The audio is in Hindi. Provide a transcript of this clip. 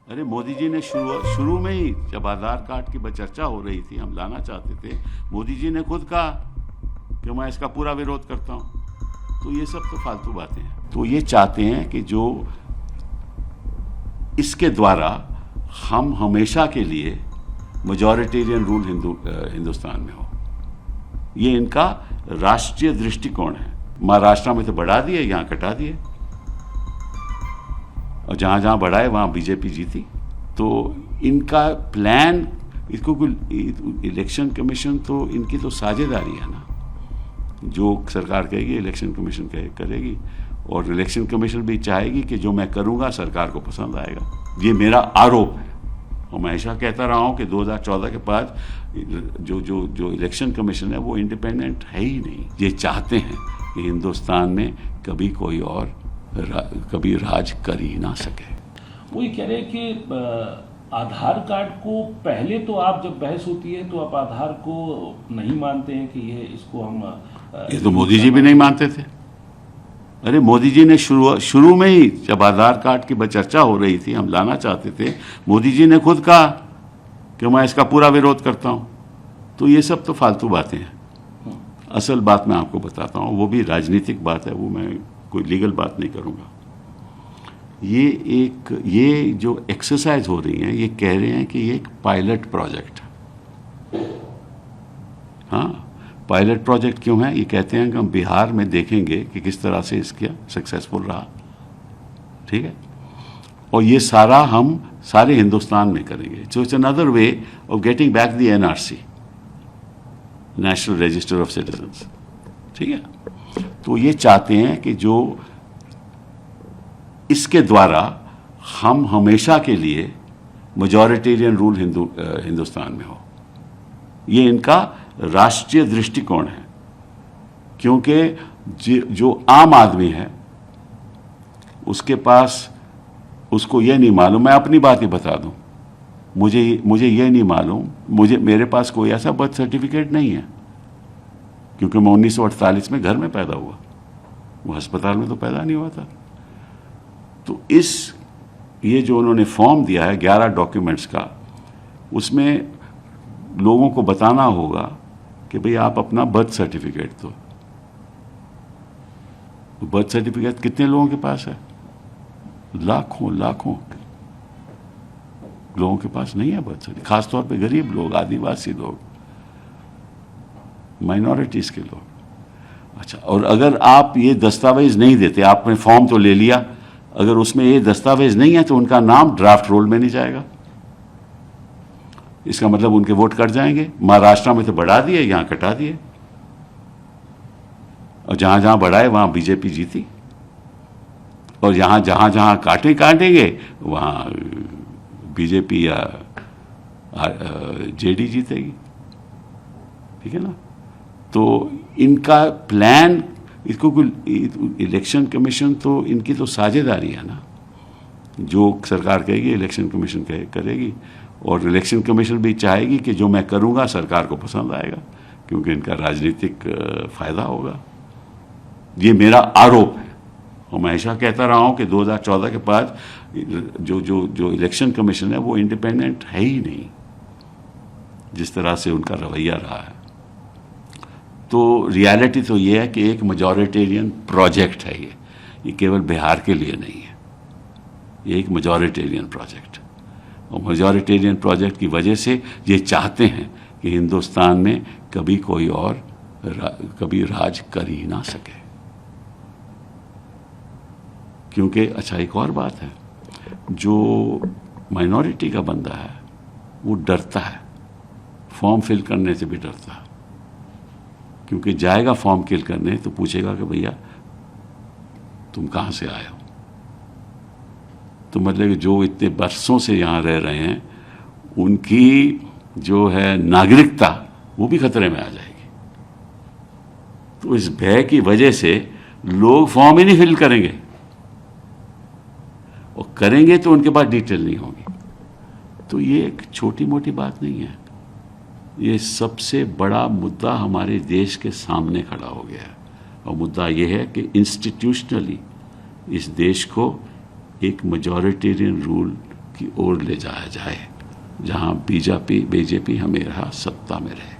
अरे मोदी जी ने शुरू में ही जब आधार कार्ड की चर्चा हो रही थी, हम लाना चाहते थे, मोदी जी ने खुद कहा कि मैं इसका पूरा विरोध करता हूं। तो ये सब तो फालतू बातें हैं। तो ये चाहते हैं कि जो इसके द्वारा हम हमेशा के लिए मेजॉरिटेरियन रूल हिंदुस्तान में हो, ये इनका राष्ट्रीय दृष्टिकोण है। महाराष्ट्र में तो बढ़ा दिए, यहां कटा दिए, और जहां जहां बढ़ाए वहां बीजेपी जीती। तो इनका प्लान, इसको इलेक्शन कमीशन तो इनकी तो साझेदारी है ना, जो सरकार कहेगी इलेक्शन कमीशन करेगी, और इलेक्शन कमीशन भी चाहेगी कि जो मैं करूंगा सरकार को पसंद आएगा। ये मेरा आरोप है, और मैं हमेशा कहता रहा हूं कि 2014 के बाद जो इलेक्शन कमीशन है वो इंडिपेंडेंट है ही नहीं। ये चाहते हैं कि हिंदुस्तान में कभी कोई और कभी राज कर ही ना सके। वो ये कह रहे हैं कि आधार कार्ड को पहले तो आप जब बहस होती है तो आप आधार को नहीं मानते हैं कि इसको हम ये तो मोदी जी भी नहीं मानते थे। अरे मोदी जी ने शुरू में ही जब आधार कार्ड की चर्चा हो रही थी, हम लाना चाहते थे, मोदी जी ने खुद कहा कि मैं इसका पूरा विरोध करता हूं। तो ये सब तो फालतू बातें हैं। असल बात मैं आपको बताता हूं, वो भी राजनीतिक बात है, वो मैं कोई लीगल बात नहीं करूंगा। ये जो एक्सरसाइज हो रही है, ये कह रहे हैं कि ये एक पायलट प्रोजेक्ट है। हाँ, पायलट प्रोजेक्ट क्यों है? ये कहते हैं कि हम बिहार में देखेंगे कि किस तरह से इसका सक्सेसफुल रहा, ठीक है, और ये सारा हम सारे हिंदुस्तान में करेंगे। So it's another way of getting back the NRC, national register of citizens, ठीक है। तो ये चाहते हैं कि जो इसके द्वारा हम हमेशा के लिए मेजॉरिटेरियन रूल हिंदुस्तान में हो, ये इनका राष्ट्रीय दृष्टिकोण है। क्योंकि जो आम आदमी है उसके पास, उसको ये नहीं मालूम, मैं अपनी बात ही बता दूं, मुझे ये नहीं मालूम, मेरे पास कोई ऐसा बर्थ सर्टिफिकेट नहीं है, क्योंकि मैं 1948 में घर में पैदा हुआ, वो अस्पताल में तो पैदा नहीं हुआ था। तो ये जो उन्होंने फॉर्म दिया है 11 डॉक्यूमेंट्स का, उसमें लोगों को बताना होगा कि भाई आप अपना बर्थ सर्टिफिकेट दो। तो बर्थ सर्टिफिकेट कितने लोगों के पास है? लाखों लोगों के पास नहीं है बर्थ सर्टिफिकेट, खासतौर पे गरीब लोग, आदिवासी लोग, माइनॉरिटीज के लोग। अच्छा, और अगर आप ये दस्तावेज नहीं देते, आपने फॉर्म तो ले लिया, अगर उसमें ये दस्तावेज नहीं है तो उनका नाम ड्राफ्ट रोल में नहीं जाएगा। इसका मतलब उनके वोट कट जाएंगे। महाराष्ट्र में तो बढ़ा दिए, यहां कटा दिए, और जहां जहां बढ़ाए वहां बीजेपी जीती, और जहां जहां काटेंगे वहां बीजेपी या जेडी जीतेगी, ठीक है ना। तो इनका प्लान, इसको इलेक्शन कमीशन तो इनकी तो साझेदारी है ना, जो सरकार कहेगी इलेक्शन कमीशन करेगी, और इलेक्शन कमीशन भी चाहेगी कि जो मैं करूंगा सरकार को पसंद आएगा, क्योंकि इनका राजनीतिक फायदा होगा। ये मेरा आरोप है, और मैं हमेशा कहता रहा हूं कि 2014 के बाद जो इलेक्शन कमीशन है वो इंडिपेंडेंट है ही नहीं, जिस तरह से उनका रवैया रहा है। तो रियलिटी तो ये है कि एक मेजॉरिटेरियन प्रोजेक्ट है ये केवल बिहार के लिए नहीं है, ये एक मेजॉरिटेरियन प्रोजेक्ट है। और मेजॉरिटेरियन प्रोजेक्ट की वजह से ये चाहते हैं कि हिंदुस्तान में कभी कोई और कभी राज कर ही ना सके। क्योंकि अच्छा, एक और बात है, जो माइनॉरिटी का बंदा है वो डरता है, फॉर्म फिल करने से भी डरता है, क्योंकि जाएगा फॉर्म फिल करने तो पूछेगा कि भैया तुम कहाँ से आए हो। तो मतलब जो इतने बरसों से यहाँ रह रहे हैं उनकी जो है नागरिकता वो भी खतरे में आ जाएगी। तो इस भय की वजह से लोग फॉर्म ही नहीं फिल करेंगे, और करेंगे तो उनके पास डिटेल नहीं होगी। तो ये एक छोटी मोटी बात नहीं है, ये सबसे बड़ा मुद्दा हमारे देश के सामने खड़ा हो गया है। और मुद्दा ये है कि इंस्टीट्यूशनली इस देश को एक मेजॉरिटेरियन रूल की ओर ले जाया जाए, जहां बीजेपी हमेशा सत्ता में रहे।